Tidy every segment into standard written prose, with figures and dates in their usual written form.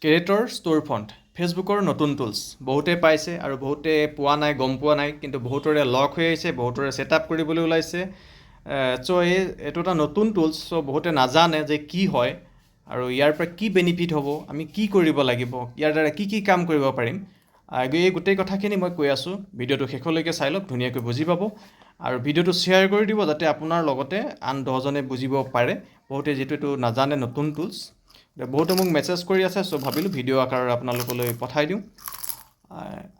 Creator store front ফেচবুকৰ নতুন tools বহুতে পাইছে আৰু বহুতে পোৱা নাই, গম পোৱা নাই, কিন্তু বহুতৰে লক হৈ আহিছে, বহুতৰে ছেটআপ কৰিবলৈ ওলাইছে। চ' এইটো এটা নতুন টুলছ, চ' বহুতে নাজানে যে কি হয় আৰু ইয়াৰ পৰা কি বেনিফিট হ'ব, আমি কি কৰিব লাগিব, ইয়াৰ দ্বাৰা কি কি কাম কৰিব পাৰিম। এই গোটেই কথাখিনি মই কৈ আছোঁ, ভিডিঅ'টো শেষলৈকে চাই লওক, ধুনীয়াকৈ বুজি পাব আৰু ভিডিঅ'টো শ্বেয়াৰ কৰি দিব যাতে আপোনাৰ লগতে আন 10জনে বুজিব পাৰে। বহুতে যিটো এইটো নাজানে নতুন টুলছ, বহুতে মোক মেছেজ কৰি আছে, চ' ভাবিলোঁ ভিডিঅ' আকাৰত আপোনালোকলৈ পঠাই দিওঁ।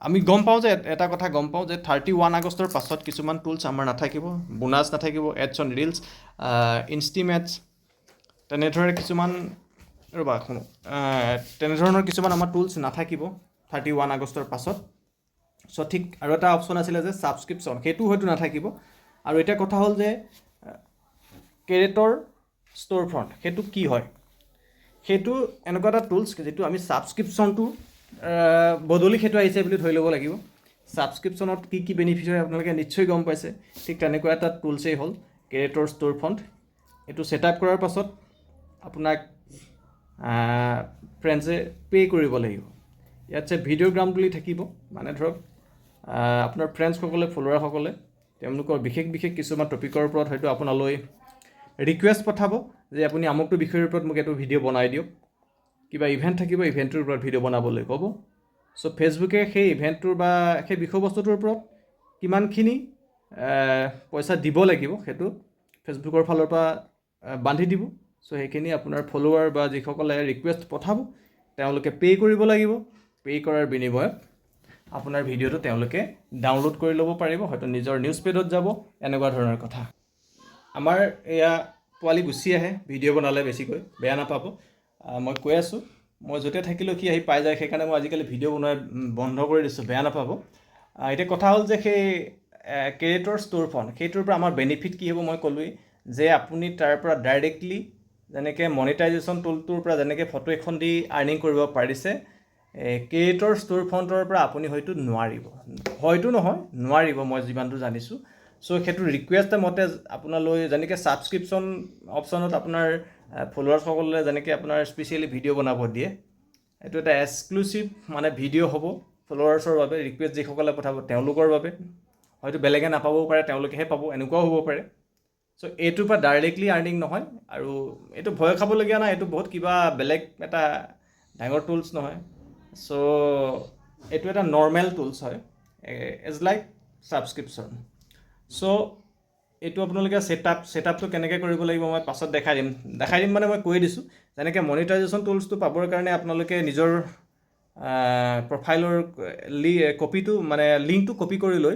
আমি গম পাওঁ যে এটা কথা গম পাওঁ যে 31 আগষ্টৰ পাছত কিছুমান টুলছ আমাৰ নাথাকিব, বোনাছ নাথাকিব, এডছ অন ৰিলছ, ইনষ্টিমেটছ, তেনেধৰণে কিছুমান তেনেধৰণৰ কিছুমান আমাৰ টুলছ নাথাকিব 31 আগষ্টৰ পাছত। চ' ঠিক আৰু এটা অপশ্যন আছিলে যে ছাবস্ক্ৰিপশ্যন, সেইটো হয়তো নাথাকিব। আৰু এতিয়া কথা হ'ল যে ক্ৰিয়েটৰ ষ্ট'ৰ ফ্ৰণ্ট সেইটো কি হয়। সেইটো এনেকুৱা এটা টুলছ যিটো আমি ছাবস্ক্ৰিপশ্যনটো বদলি সেইটো আহিছে বুলি ধৰি ল'ব লাগিব। ছাবস্ক্ৰিপশ্যনত কি কি বেনিফিট হয় আপোনালোকে নিশ্চয় গম পাইছে। ঠিক তেনেকুৱা এটা টুলছেই হ'ল ক্ৰিয়েটৰ ষ্ট'ৰ ফ্ৰণ্ট। এইটো ছেটআপ কৰাৰ পাছত আপোনাক ফ্ৰেণ্ডছে পে' কৰিব লাগিব। ইয়াত যে ভিডিঅ'গ্ৰাম বুলি থাকিব, মানে ধৰক আপোনাৰ ফ্ৰেণ্ডছসকলে, ফলোৱাৰসকলে তেওঁলোকৰ বিশেষ বিশেষ কিছুমান টপিকৰ ওপৰত হয়তো আপোনালৈ ৰিকুৱেষ্ট পঠাব যে আপুনি আমুকটো বিষয়ৰ ওপৰত মোক এইটো ভিডিঅ' বনাই দিয়ক। কিবা ইভেণ্ট থাকিব, ইভেণ্টটোৰ ওপৰত ভিডিঅ' বনাবলৈ ক'ব। চ' ফেচবুকে সেই ইভেণ্টটোৰ বা সেই বিষয়বস্তুটোৰ ওপৰত কিমানখিনি পইচা দিব লাগিব সেইটো ফেচবুকৰ ফালৰ পৰা বান্ধি দিব। চ' সেইখিনি আপোনাৰ ফলোৱাৰ বা যিসকলে ৰিকুৱেষ্ট পঠাব তেওঁলোকে পে' কৰিব লাগিব। পে' কৰাৰ বিনিময়ত আপোনাৰ ভিডিঅ'টো তেওঁলোকে ডাউনলোড কৰি ল'ব পাৰিব, হয়তো নিজৰ নিউজ পেডত যাব, এনেকুৱা ধৰণৰ কথা। আমাৰ এয়া পোৱালি গুচি আহে ভিডিঅ' বনালে বেছিকৈ, বেয়া নাপাব। মই কৈ আছোঁ, মই য'তে থাকিলেও সি আহি পাই যায়, সেইকাৰণে মই আজিকালি ভিডিঅ' বনোৱা বন্ধ কৰি দিছোঁ, বেয়া নাপাব। এতিয়া কথা হ'ল যে সেই ক্ৰিয়েটৰ ষ্ট'ৰ ফ্ৰণ্ট সেইটোৰ পৰা আমাৰ বেনিফিট কি হ'ব মই ক'লোৱেই যে আপুনি তাৰ পৰা ডাইৰেক্টলি যেনেকৈ মনিটাইজেশ্যন টুলটোৰ পৰা যেনেকৈ ফটো এখন দি আৰ্নিং কৰিব পাৰিছে, ক্ৰিয়েটৰ ষ্ট'ৰ ফ্ৰণ্টৰ পৰা আপুনি হয়তো নোৱাৰিব, হয়তো নহয় নোৱাৰিব, মই যিমানটো জানিছোঁ। চ' সেইটো ৰিকুৱেষ্ট মতে আপোনালৈ যেনেকৈ ছাবস্ক্ৰিপশ্যন অপশ্যনত আপোনাৰ ফলোৱাৰ্ছসকলে যেনেকৈ আপোনাৰ স্পেচিয়েলি ভিডিঅ' বনাব দিয়ে, এইটো এটা এক্সক্লুচিভ মানে ভিডিঅ' হ'ব ফলোৱাৰ্ছৰ বাবে, ৰিকুৱেষ্ট যিসকলে পঠাব তেওঁলোকৰ বাবে, হয়তো বেলেগে নাপাবও পাৰে, তেওঁলোকেহে পাব, এনেকুৱাও হ'ব পাৰে। চ' এইটোৰ পৰা ডাইৰেক্টলি আৰ্নিং নহয়, আৰু এইটো ভয় খাবলগীয়া নাই, এইটো বহুত কিবা বেলেগ এটা ডাঙৰ টুলছ নহয়। চ' এইটো এটা নৰ্মেল টুলছ হয়, ইজ লাইক ছাবস্ক্ৰিপশ্যন। চ' এইটো আপোনালোকে ছেটআপটো কেনেকৈ কৰিব লাগিব মই পাছত দেখাই দিম মানে মই কৈ দিছোঁ। যেনেকৈ মনিটাইজেশ্যন টুলছটো পাবৰ কাৰণে আপোনালোকে নিজৰ প্ৰফাইলৰ কপিটো মানে লিংকটো কপি কৰি লৈ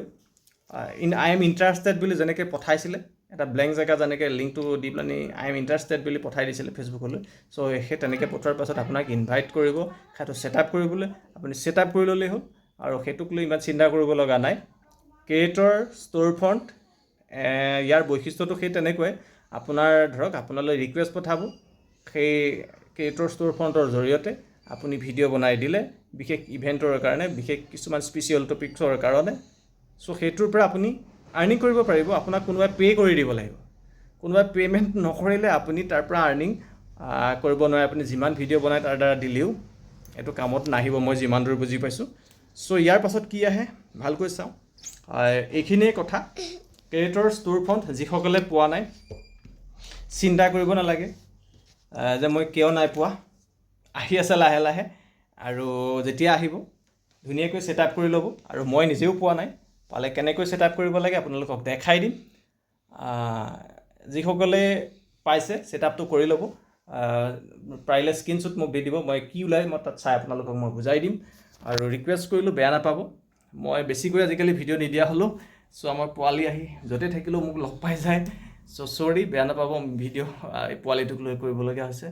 আই এম ইণ্টাৰেষ্টেড বুলি যেনেকৈ পঠাইছিলে, এটা ব্লেংক জেগা যেনেকৈ লিংকটো দি পেলানি আই এম ইণ্টাৰেষ্টেড বুলি পঠাই দিছিলে ফেচবুকলৈ। চ' সেই তেনেকৈ পঠোৱাৰ পাছত আপোনাক ইনভাইট কৰিব সেইটো ছেটআপ কৰিবলৈ, আপুনি ছেটআপ কৰি ল'লেই হ'ল আৰু সেইটোক লৈ ইমান চিন্তা কৰিব লগা নাই। ক্ৰিয়েটৰ ষ্ট'ৰ ফ্ৰণ্ট ইয়াৰ বৈশিষ্ট্যটো সেই তেনেকুৱাই, আপোনাৰ ধৰক আপোনালৈ ৰিকুৱেষ্ট পঠাব, সেই ক্ৰিয়েটৰ ষ্ট'ৰ ফ্ৰণ্টৰ জৰিয়তে আপুনি ভিডিঅ' বনাই দিলে বিশেষ ইভেণ্টৰ কাৰণে, বিশেষ কিছুমান স্পেচিয়েল টপিকছৰ কাৰণে। চ' সেইটোৰ পৰা আপুনি আৰ্নিং কৰিব পাৰিব। আপোনাক কোনোবাই পে' কৰি দিব লাগিব, কোনোবাই পে'মেণ্ট নকৰিলে আপুনি তাৰ পৰা আৰ্নিং কৰিব নোৱাৰে। আপুনি যিমান ভিডিঅ' বনাই তাৰ দ্বাৰা দিলেও এইটো কামত নাহিব, মই যিমান দূৰ বুজি পাইছোঁ। চ' ইয়াৰ পাছত কি আহে ভালকৈ চাওঁ। এইখিনিয়ে কথা। ক্ৰিয়েটৰ ষ্ট'ৰ ফ্ৰণ্ট যিসকলে পোৱা নাই চিন্তা কৰিব নালাগে যে মই কিয় নাই পোৱা, আহি আছে লাহে লাহে, আৰু যেতিয়া আহিব ধুনীয়াকৈ ছেটআপ কৰি ল'ব। আৰু মই নিজেও পোৱা নাই, পালে কেনেকৈ ছেটআপ কৰিব লাগে আপোনালোকক দেখাই দিম। যিসকলে পাইছে ছেটআপটো কৰি ল'ব, পাৰিলে স্ক্ৰীনশ্বট মোক দি দিব, মই কি ওলাই মই তাত চাই আপোনালোকক মই বুজাই দিম। আৰু ৰিকুৱেষ্ট কৰিলোঁ বেয়া নাপাব, মই বেছিকৈ আজিকালি ভিডিঅ' নিদিয়া হ'লোঁ। চ' আমাৰ পোৱালি আহি য'তে থাকিলেও মোক লগ পাই যায়। চ' চৰি, বেয়া নাপাব, ভিডিঅ' এই পোৱালিটোক লৈ কৰিবলগীয়া হৈছে,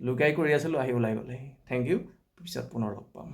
লুকাই কৰি আছিলোঁ, আহি ওলাই গ'লেহি। থেংক ইউ, পিছত পুনৰ লগ পাম।